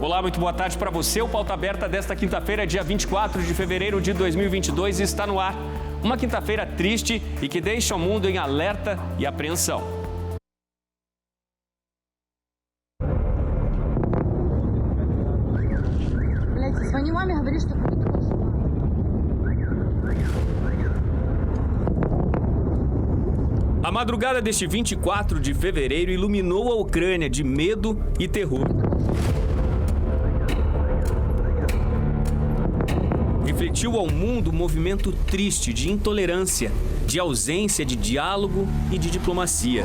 Olá, muito boa tarde para você. O Pauta Aberta desta quinta-feira, dia 24 de fevereiro de 2022, está no ar. Uma quinta-feira triste e que deixa o mundo em alerta e apreensão. A madrugada deste 24 de fevereiro iluminou a Ucrânia de medo e terror. Refletiu ao mundo um movimento triste de intolerância, de ausência de diálogo e de diplomacia.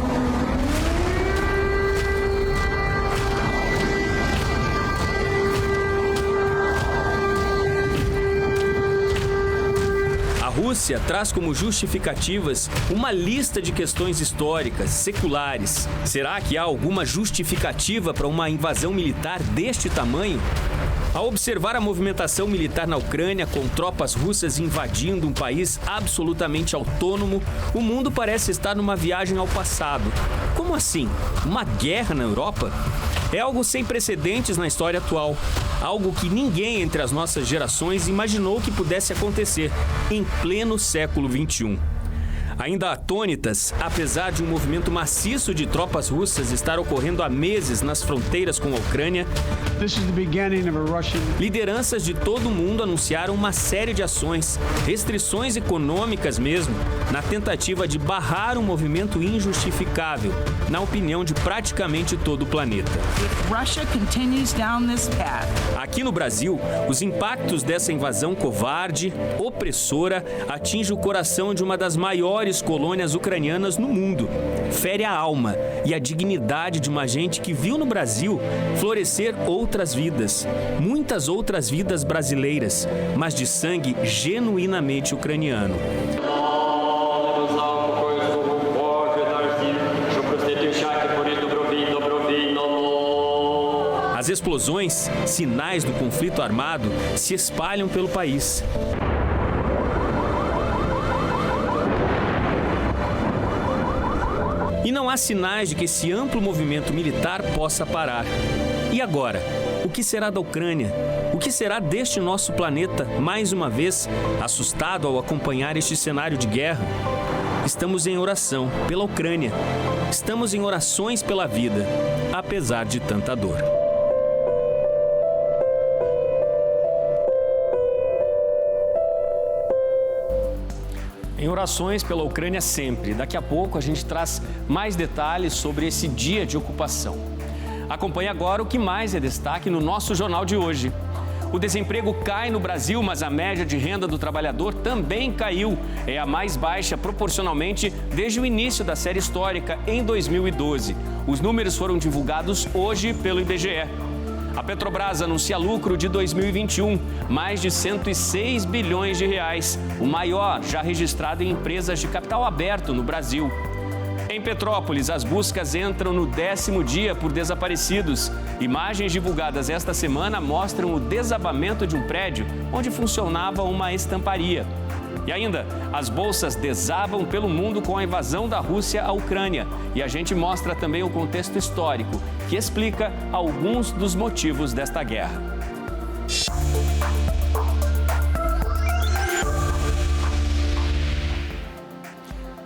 A Rússia traz como justificativas uma lista de questões históricas, seculares. Será que há alguma justificativa para uma invasão militar deste tamanho? Ao observar a movimentação militar na Ucrânia, com tropas russas invadindo um país absolutamente autônomo, o mundo parece estar numa viagem ao passado. Como assim? Uma guerra na Europa? É algo sem precedentes na história atual. Algo que ninguém entre as nossas gerações imaginou que pudesse acontecer em pleno século XXI. Ainda atônitas, apesar de um movimento maciço de tropas russas estar ocorrendo há meses nas fronteiras com a Ucrânia, lideranças de todo o mundo anunciaram uma série de ações, restrições econômicas mesmo, na tentativa de barrar um movimento injustificável, na opinião de praticamente todo o planeta. Aqui no Brasil, os impactos dessa invasão covarde, opressora, atingem o coração de uma das maiores colônias ucranianas no mundo. Fere a alma e a dignidade de uma gente que viu no Brasil florescer outras vidas, muitas outras vidas brasileiras, mas de sangue genuinamente ucraniano. As explosões, sinais do conflito armado, se espalham pelo país. E não há sinais de que esse amplo movimento militar possa parar. E agora? O que será da Ucrânia? O que será deste nosso planeta, mais uma vez, assustado ao acompanhar este cenário de guerra? Estamos em oração pela Ucrânia. Estamos em orações pela vida, apesar de tanta dor. Em orações pela Ucrânia sempre. Daqui a pouco a gente traz mais detalhes sobre esse dia de ocupação. Acompanhe agora o que mais é destaque no nosso jornal de hoje. O desemprego cai no Brasil, mas a média de renda do trabalhador também caiu. É a mais baixa proporcionalmente desde o início da série histórica em 2012. Os números foram divulgados hoje pelo IBGE. A Petrobras anuncia lucro de 2021, mais de 106 bilhões de reais, o maior já registrado em empresas de capital aberto no Brasil. Em Petrópolis, as buscas entram no 10º dia por desaparecidos. Imagens divulgadas esta semana mostram o desabamento de um prédio onde funcionava uma estamparia. E ainda, as bolsas desabam pelo mundo com a invasão da Rússia à Ucrânia. E a gente mostra também o contexto histórico, que explica alguns dos motivos desta guerra.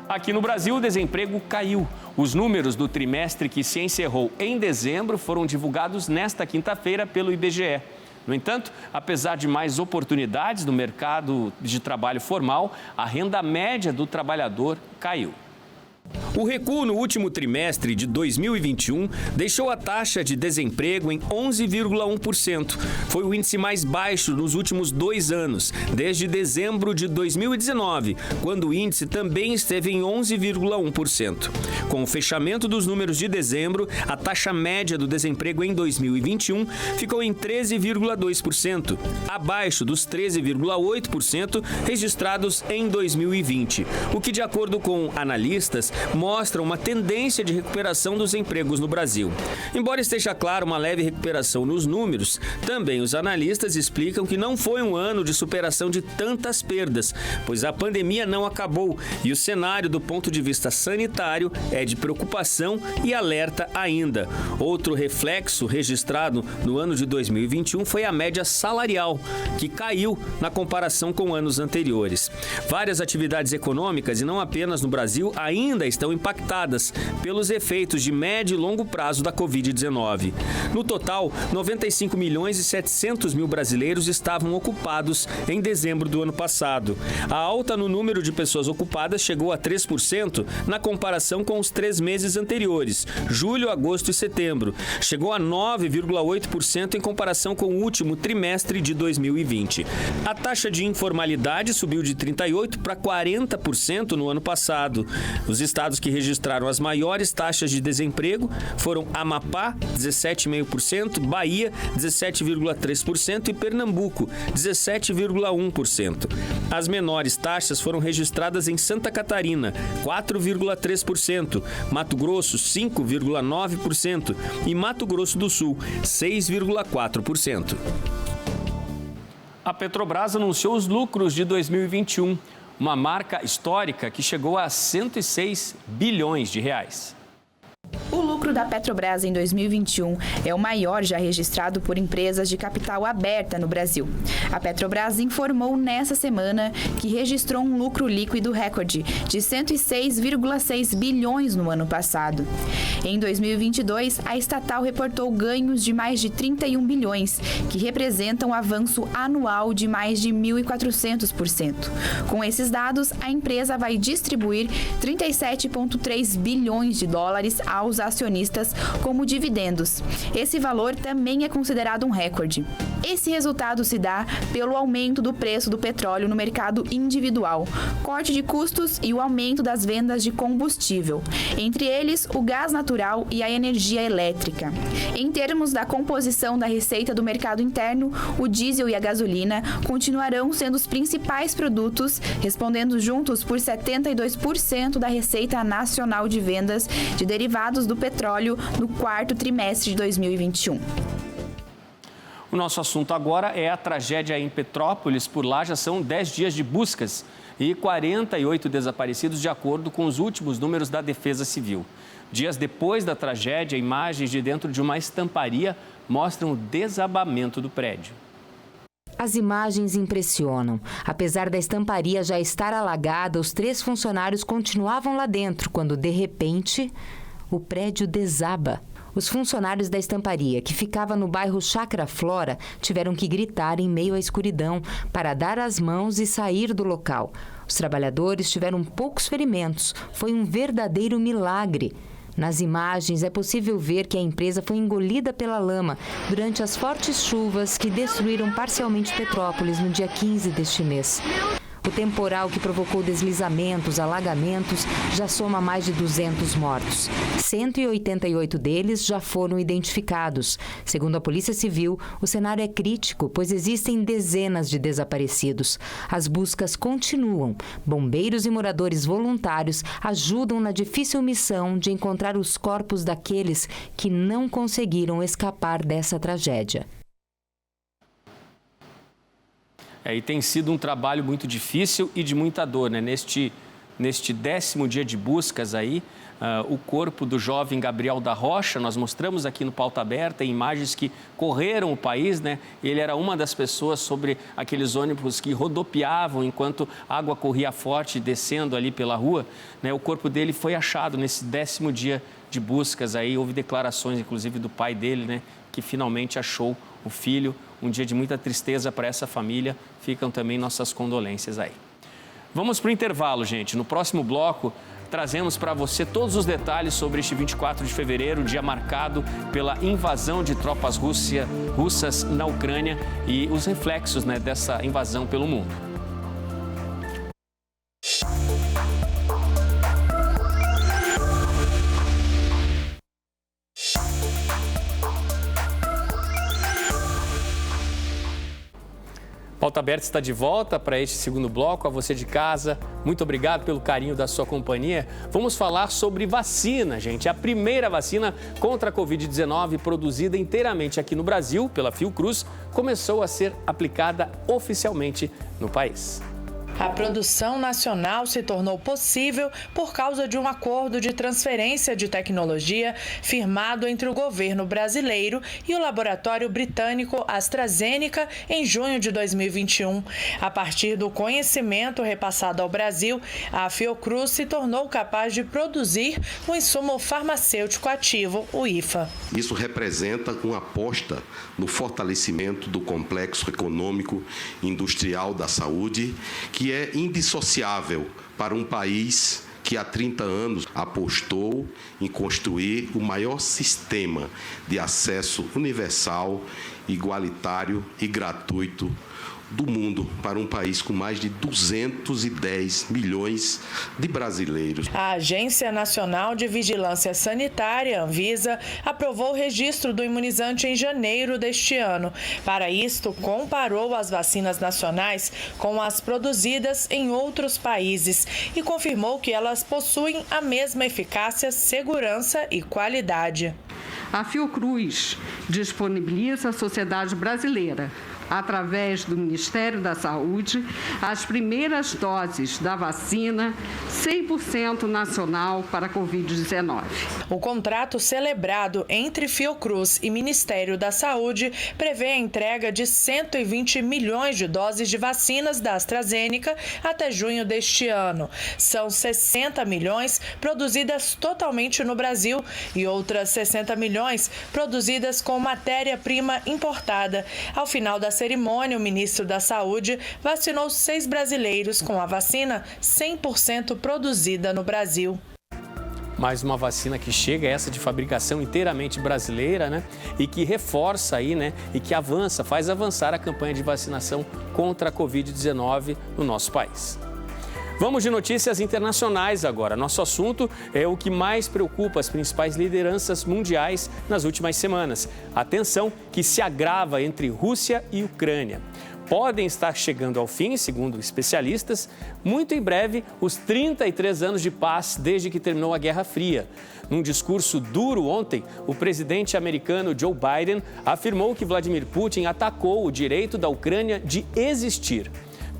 Aqui no Brasil, o desemprego caiu. Os números do trimestre que se encerrou em dezembro foram divulgados nesta quinta-feira pelo IBGE. No entanto, apesar de mais oportunidades no mercado de trabalho formal, a renda média do trabalhador caiu. O recuo no último trimestre de 2021 deixou a taxa de desemprego em 11,1%. Foi o índice mais baixo nos últimos 2 anos, desde dezembro de 2019, quando o índice também esteve em 11,1%. Com o fechamento dos números de dezembro, a taxa média do desemprego em 2021 ficou em 13,2%, abaixo dos 13,8% registrados em 2020, o que, de acordo com analistas, mostram uma tendência de recuperação dos empregos no Brasil. Embora esteja claro uma leve recuperação nos números, também os analistas explicam que não foi um ano de superação de tantas perdas, pois a pandemia não acabou e o cenário do ponto de vista sanitário é de preocupação e alerta ainda. Outro reflexo registrado no ano de 2021 foi a média salarial, que caiu na comparação com anos anteriores. Várias atividades econômicas, e não apenas no Brasil, ainda estão impactadas pelos efeitos de médio e longo prazo da Covid-19. No total, 95 milhões e 700 mil brasileiros estavam ocupados em dezembro do ano passado. A alta no número de pessoas ocupadas chegou a 3% na comparação com os 3 meses anteriores, julho, agosto e setembro. Chegou a 9,8% em comparação com o último trimestre de 2020. A taxa de informalidade subiu de 38% para 40% no ano passado. Os estados que registraram as maiores taxas de desemprego foram Amapá, 17,5%, Bahia, 17,3% e Pernambuco, 17,1%. As menores taxas foram registradas em Santa Catarina, 4,3%, Mato Grosso, 5,9% e Mato Grosso do Sul, 6,4%. A Petrobras anunciou os lucros de 2021, uma marca histórica que chegou a 106 bilhões de reais. O lucro da Petrobras em 2021 é o maior já registrado por empresas de capital aberta no Brasil. A Petrobras informou nessa semana que registrou um lucro líquido recorde de 106,6 bilhões no ano passado. Em 2022, a estatal reportou ganhos de mais de 31 bilhões, que representam um avanço anual de mais de 1.400%. Com esses dados, a empresa vai distribuir 37,3 bilhões de dólares aos acionistas como dividendos. Esse valor também é considerado um recorde. Esse resultado se dá pelo aumento do preço do petróleo no mercado individual, corte de custos e o aumento das vendas de combustível, entre eles o gás natural e a energia elétrica. Em termos da composição da receita do mercado interno, o diesel e a gasolina continuarão sendo os principais produtos, respondendo juntos por 72% da receita nacional de vendas de derivados do petróleo no quarto trimestre de 2021. O nosso assunto agora é a tragédia em Petrópolis. Por lá já são 10 dias de buscas e 48 desaparecidos, de acordo com os últimos números da Defesa Civil. Dias depois da tragédia, imagens de dentro de uma estamparia mostram o desabamento do prédio. As imagens impressionam. Apesar da estamparia já estar alagada, os 3 funcionários continuavam lá dentro quando, de repente, o prédio desaba. Os funcionários da estamparia, que ficava no bairro Chácara Flora, tiveram que gritar em meio à escuridão para dar as mãos e sair do local. Os trabalhadores tiveram poucos ferimentos. Foi um verdadeiro milagre. Nas imagens, é possível ver que a empresa foi engolida pela lama durante as fortes chuvas que destruíram parcialmente Petrópolis no dia 15 deste mês. O temporal que provocou deslizamentos, alagamentos, já soma mais de 200 mortos. 188 deles já foram identificados. Segundo a Polícia Civil, o cenário é crítico, pois existem dezenas de desaparecidos. As buscas continuam. Bombeiros e moradores voluntários ajudam na difícil missão de encontrar os corpos daqueles que não conseguiram escapar dessa tragédia. E tem sido um trabalho muito difícil e de muita dor, né? Neste 10º dia de buscas aí, o corpo do jovem Gabriel da Rocha, nós mostramos aqui no Pauta Aberta imagens que correram o país, né? Ele era uma das pessoas sobre aqueles ônibus que rodopiavam enquanto a água corria forte descendo ali pela rua, né? O corpo dele foi achado nesse 10º dia de buscas aí, houve declarações inclusive do pai dele, né? Que finalmente achou o filho. Um dia de muita tristeza para essa família. Ficam também nossas condolências aí. Vamos para o intervalo, gente. No próximo bloco, trazemos para você todos os detalhes sobre este 24 de fevereiro, dia marcado pela invasão de tropas russas na Ucrânia e os reflexos, né, dessa invasão pelo mundo. Pauta Aberta está de volta para este segundo bloco. A você de casa, muito obrigado pelo carinho da sua companhia. Vamos falar sobre vacina, gente. A primeira vacina contra a Covid-19 produzida inteiramente aqui no Brasil pela Fiocruz começou a ser aplicada oficialmente no país. A produção nacional se tornou possível por causa de um acordo de transferência de tecnologia firmado entre o governo brasileiro e o laboratório britânico AstraZeneca em junho de 2021. A partir do conhecimento repassado ao Brasil, a Fiocruz se tornou capaz de produzir o insumo farmacêutico ativo, o IFA. Isso representa uma aposta no fortalecimento do complexo econômico e industrial da saúde, que é indissociável para um país que há 30 anos apostou em construir o maior sistema de acesso universal, igualitário e gratuito do mundo, para um país com mais de 210 milhões de brasileiros. A Agência Nacional de Vigilância Sanitária, Anvisa, aprovou o registro do imunizante em janeiro deste ano. Para isto, comparou as vacinas nacionais com as produzidas em outros países e confirmou que elas possuem a mesma eficácia, segurança e qualidade. A Fiocruz disponibiliza à sociedade brasileira, através do Ministério da Saúde, as primeiras doses da vacina 100% nacional para a Covid-19. O contrato celebrado entre Fiocruz e Ministério da Saúde prevê a entrega de 120 milhões de doses de vacinas da AstraZeneca até junho deste ano. São 60 milhões produzidas totalmente no Brasil e outras 60 milhões produzidas com matéria-prima importada. Ao final da cerimônia, o ministro da Saúde vacinou 6 brasileiros com a vacina 100% produzida no Brasil. Mais uma vacina que chega, essa de fabricação inteiramente brasileira, né? E que reforça aí, né? E que avança, faz avançar a campanha de vacinação contra a Covid-19 no nosso país. Vamos de notícias internacionais agora. Nosso assunto é o que mais preocupa as principais lideranças mundiais nas últimas semanas. A tensão que se agrava entre Rússia e Ucrânia. Podem estar chegando ao fim, segundo especialistas, muito em breve, os 33 anos de paz desde que terminou a Guerra Fria. Num discurso duro ontem, o presidente americano Joe Biden afirmou que Vladimir Putin atacou o direito da Ucrânia de existir.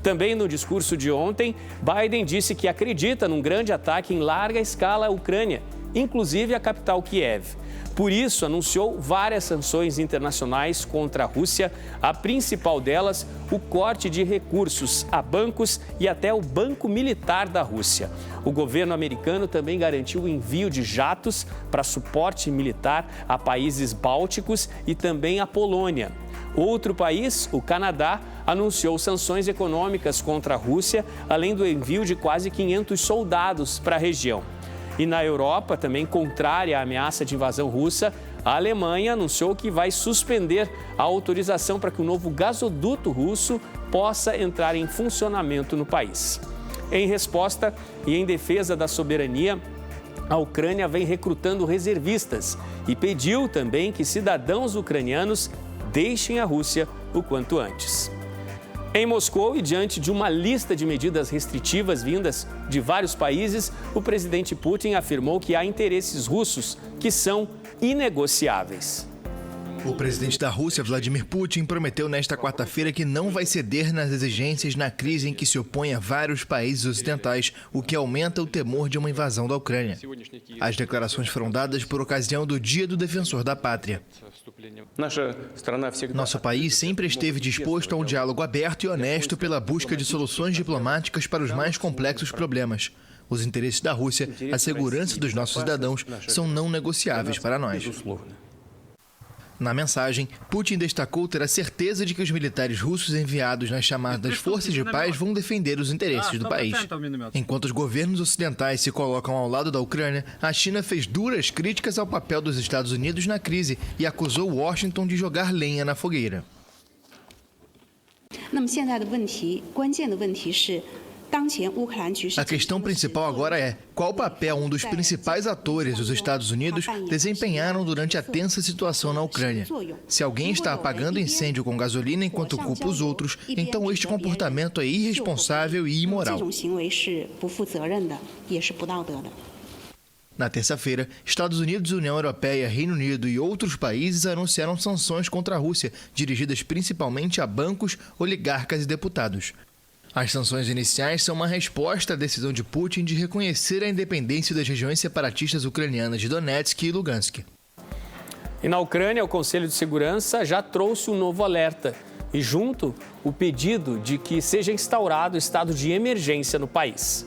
Também no discurso de ontem, Biden disse que acredita num grande ataque em larga escala à Ucrânia, inclusive a capital Kiev. Por isso, anunciou várias sanções internacionais contra a Rússia, a principal delas, o corte de recursos a bancos e até o Banco Militar da Rússia. O governo americano também garantiu o envio de jatos para suporte militar a países bálticos e também a Polônia. Outro país, o Canadá, anunciou sanções econômicas contra a Rússia, além do envio de quase 500 soldados para a região. E na Europa, também contrária à ameaça de invasão russa, a Alemanha anunciou que vai suspender a autorização para que o novo gasoduto russo possa entrar em funcionamento no país. Em resposta e em defesa da soberania, a Ucrânia vem recrutando reservistas e pediu também que cidadãos ucranianos deixem a Rússia o quanto antes. Em Moscou, e diante de uma lista de medidas restritivas vindas de vários países, o presidente Putin afirmou que há interesses russos que são inegociáveis. O presidente da Rússia, Vladimir Putin, prometeu nesta quarta-feira que não vai ceder nas exigências na crise em que se opõe a vários países ocidentais, o que aumenta o temor de uma invasão da Ucrânia. As declarações foram dadas por ocasião do Dia do Defensor da Pátria. Nosso país sempre esteve disposto a um diálogo aberto e honesto pela busca de soluções diplomáticas para os mais complexos problemas. Os interesses da Rússia, a segurança dos nossos cidadãos, são não negociáveis para nós. Na mensagem, Putin destacou ter a certeza de que os militares russos enviados nas chamadas forças de paz vão defender os interesses do país. Enquanto os governos ocidentais se colocam ao lado da Ucrânia, a China fez duras críticas ao papel dos Estados Unidos na crise e acusou Washington de jogar lenha na fogueira. A questão principal agora é qual papel um dos principais atores, os Estados Unidos, desempenharam durante a tensa situação na Ucrânia. Se alguém está apagando incêndio com gasolina enquanto culpa os outros, então este comportamento é irresponsável e imoral. Na terça-feira, Estados Unidos, União Europeia, Reino Unido e outros países anunciaram sanções contra a Rússia, dirigidas principalmente a bancos, oligarcas e deputados. As sanções iniciais são uma resposta à decisão de Putin de reconhecer a independência das regiões separatistas ucranianas de Donetsk e Lugansk. E na Ucrânia, o Conselho de Segurança já trouxe um novo alerta e, junto, o pedido de que seja instaurado estado de emergência no país.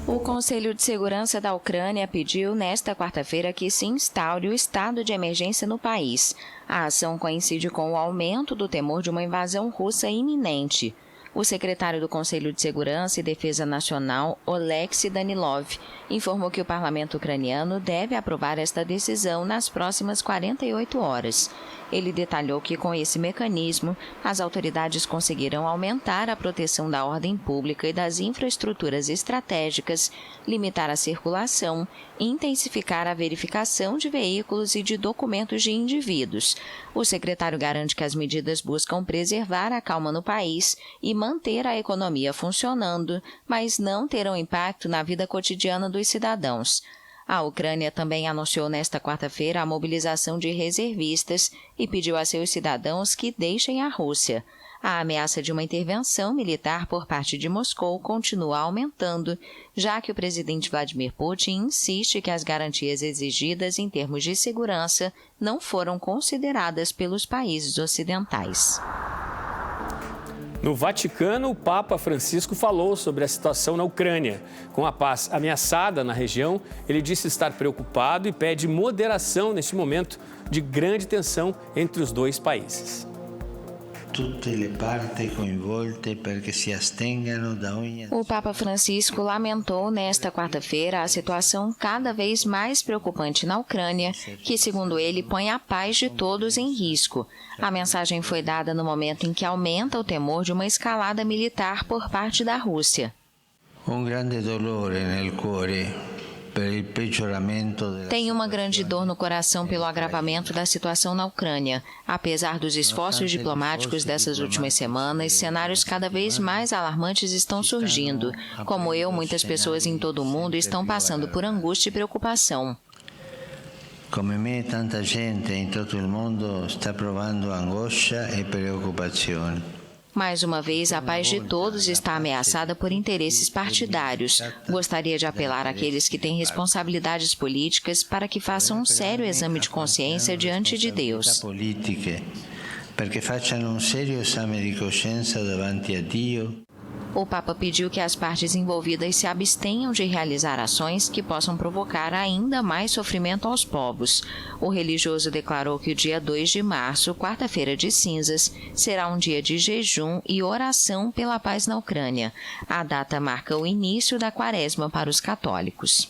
O Conselho de Segurança da Ucrânia pediu nesta quarta-feira que se instaure o estado de emergência no país. A ação coincide com o aumento do temor de uma invasão russa iminente. O secretário do Conselho de Segurança e Defesa Nacional, Oleksiy Danilov, informou que o parlamento ucraniano deve aprovar esta decisão nas próximas 48 horas. Ele detalhou que, com esse mecanismo, as autoridades conseguirão aumentar a proteção da ordem pública e das infraestruturas estratégicas, limitar a circulação, intensificar a verificação de veículos e de documentos de indivíduos. O secretário garante que as medidas buscam preservar a calma no país e manter a economia funcionando, mas não terão impacto na vida cotidiana dos cidadãos. A Ucrânia também anunciou nesta quarta-feira a mobilização de reservistas e pediu a seus cidadãos que deixem a Rússia. A ameaça de uma intervenção militar por parte de Moscou continua aumentando, já que o presidente Vladimir Putin insiste que as garantias exigidas em termos de segurança não foram consideradas pelos países ocidentais. No Vaticano, o Papa Francisco falou sobre a situação na Ucrânia. Com a paz ameaçada na região, ele disse estar preocupado e pede moderação neste momento de grande tensão entre os dois países. O Papa Francisco lamentou nesta quarta-feira a situação cada vez mais preocupante na Ucrânia, que, segundo ele, põe a paz de todos em risco. A mensagem foi dada no momento em que aumenta o temor de uma escalada militar por parte da Rússia. Tenho uma grande dor no coração pelo agravamento da situação na Ucrânia. Apesar dos esforços diplomáticos dessas últimas semanas, cenários cada vez mais alarmantes estão surgindo. Como eu, muitas pessoas em todo o mundo estão passando por angústia e preocupação. Come me, tanta gente em todo o mundo está provando angústia e preocupação. Mais uma vez, a paz de todos está ameaçada por interesses partidários. Gostaria de apelar àqueles que têm responsabilidades políticas para que façam um sério exame de consciência diante de Deus. Perché facciano um sério exame de consciência diante a Dio. O Papa pediu que as partes envolvidas se abstenham de realizar ações que possam provocar ainda mais sofrimento aos povos. O religioso declarou que o dia 2 de março, quarta-feira de cinzas, será um dia de jejum e oração pela paz na Ucrânia. A data marca o início da quaresma para os católicos.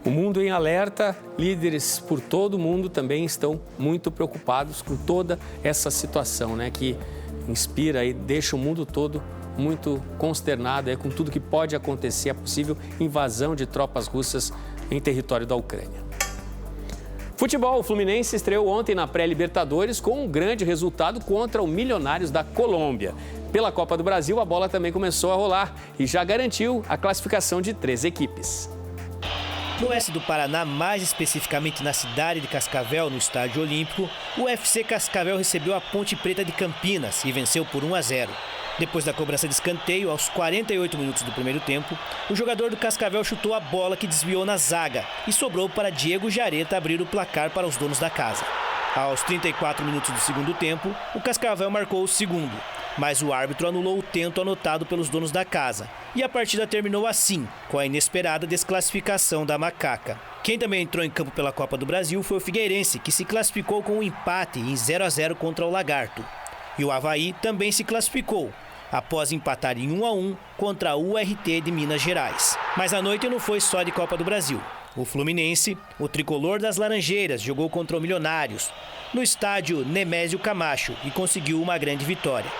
O mundo em alerta, líderes por todo o mundo também estão muito preocupados com toda essa situação, que inspira e deixa o mundo todo muito consternado com tudo que pode acontecer, a possível invasão de tropas russas em território da Ucrânia. Futebol, o Fluminense estreou ontem na pré-Libertadores com um grande resultado contra o Milionários da Colômbia. Pela Copa do Brasil, a bola também começou a rolar e já garantiu a classificação de 3 equipes. No oeste do Paraná, mais especificamente na cidade de Cascavel, no Estádio Olímpico, o UFC Cascavel recebeu a Ponte Preta de Campinas e venceu por 1-0. Depois da cobrança de escanteio, aos 48 minutos do primeiro tempo, o jogador do Cascavel chutou a bola que desviou na zaga e sobrou para Diego Jareta abrir o placar para os donos da casa. Aos 34 minutos do segundo tempo, o Cascavel marcou o segundo, mas o árbitro anulou o tento anotado pelos donos da casa. E a partida terminou assim, com a inesperada desclassificação da Macaca. Quem também entrou em campo pela Copa do Brasil foi o Figueirense, que se classificou com um empate em 0-0 contra o Lagarto. E o Avaí também se classificou, após empatar em 1-1 contra a URT de Minas Gerais. Mas a noite não foi só de Copa do Brasil. O Fluminense, o tricolor das Laranjeiras, jogou contra o Milionários, no estádio Nemésio Camacho, e conseguiu uma grande vitória.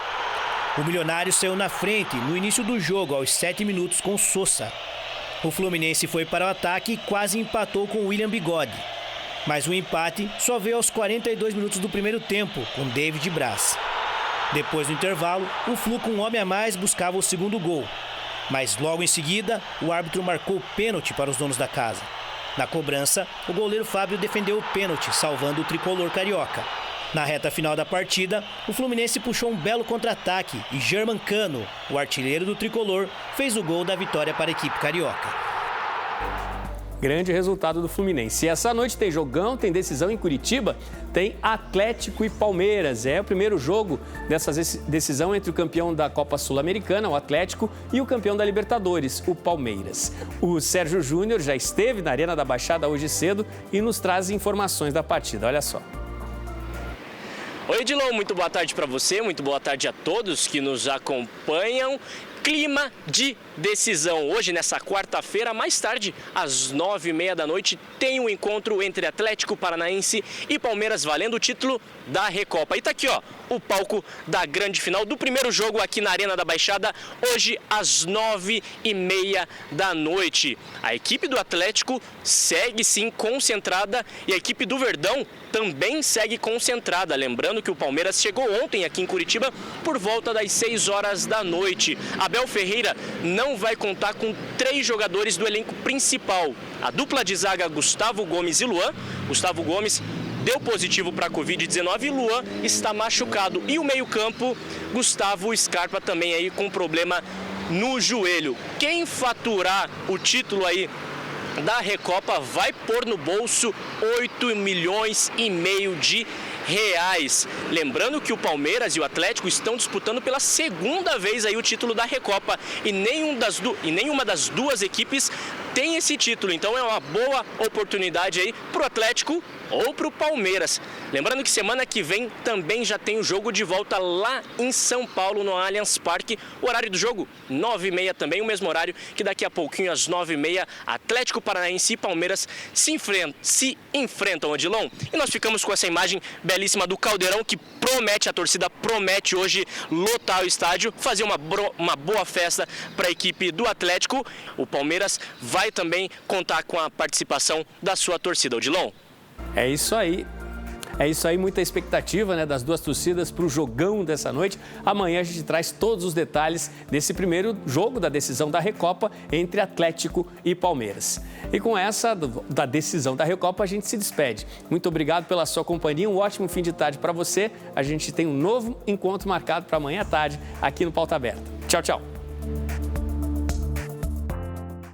O Milionário saiu na frente no início do jogo, aos 7 minutos, com Sousa. O Fluminense foi para o ataque e quase empatou com William Bigode. Mas o empate só veio aos 42 minutos do primeiro tempo, com David Braz. Depois do intervalo, o Flu, com um homem a mais, buscava o segundo gol. Mas logo em seguida, o árbitro marcou o pênalti para os donos da casa. Na cobrança, o goleiro Fábio defendeu o pênalti, salvando o tricolor carioca. Na reta final da partida, o Fluminense puxou um belo contra-ataque e German Cano, o artilheiro do tricolor, fez o gol da vitória para a equipe carioca. Grande resultado do Fluminense. E essa noite tem jogão, tem decisão em Curitiba, tem Atlético e Palmeiras. É o primeiro jogo dessa decisão entre o campeão da Copa Sul-Americana, o Atlético, e o campeão da Libertadores, o Palmeiras. O Sérgio Júnior já esteve na Arena da Baixada hoje cedo e nos traz informações da partida. Olha só. Oi, Edilon, muito boa tarde para você, muito boa tarde a todos que nos acompanham. Clima de decisão. Hoje, nessa quarta-feira, mais tarde, às 9h30 da noite, tem um encontro entre Atlético Paranaense e Palmeiras, valendo o título da Recopa. E tá aqui, ó, o palco da grande final do primeiro jogo aqui na Arena da Baixada, hoje às 9h30 da noite. A equipe do Atlético segue sim concentrada e a equipe do Verdão também segue concentrada. Lembrando que o Palmeiras chegou ontem aqui em Curitiba por volta das 6 horas da noite. Abel Ferreira não vai contar com 3 jogadores do elenco principal. A dupla de zaga Gustavo Gomes e Luan. Gustavo Gomes deu positivo para a Covid-19 e Luan está machucado. E o meio-campo, Gustavo Scarpa também aí com problema no joelho. Quem faturar o título aí da Recopa vai pôr no bolso 8,5 milhões de reais. Lembrando que o Palmeiras e o Atlético estão disputando pela segunda vez aí o título da Recopa e nenhuma das duas equipes tem esse título. Então é uma boa oportunidade aí para o Atlético ou para o Palmeiras. Lembrando que semana que vem também já tem o jogo de volta lá em São Paulo, no Allianz Parque. O horário do jogo, 9h30 também, o mesmo horário que daqui a pouquinho, às 9h30, Atlético Paranaense e Palmeiras se enfrentam, Odilon. E nós ficamos com essa imagem belíssima do Caldeirão, que promete, a torcida promete hoje lotar o estádio, fazer uma boa festa para a equipe do Atlético. O Palmeiras vai também contar com a participação da sua torcida, Odilon. É isso aí. É isso aí, muita expectativa, né, das duas torcidas para o jogão dessa noite. Amanhã a gente traz todos os detalhes desse primeiro jogo da decisão da Recopa entre Atlético e Palmeiras. E com essa da decisão da Recopa a gente se despede. Muito obrigado pela sua companhia, um ótimo fim de tarde para você. A gente tem um novo encontro marcado para amanhã à tarde aqui no Pauta Aberta. Tchau, tchau.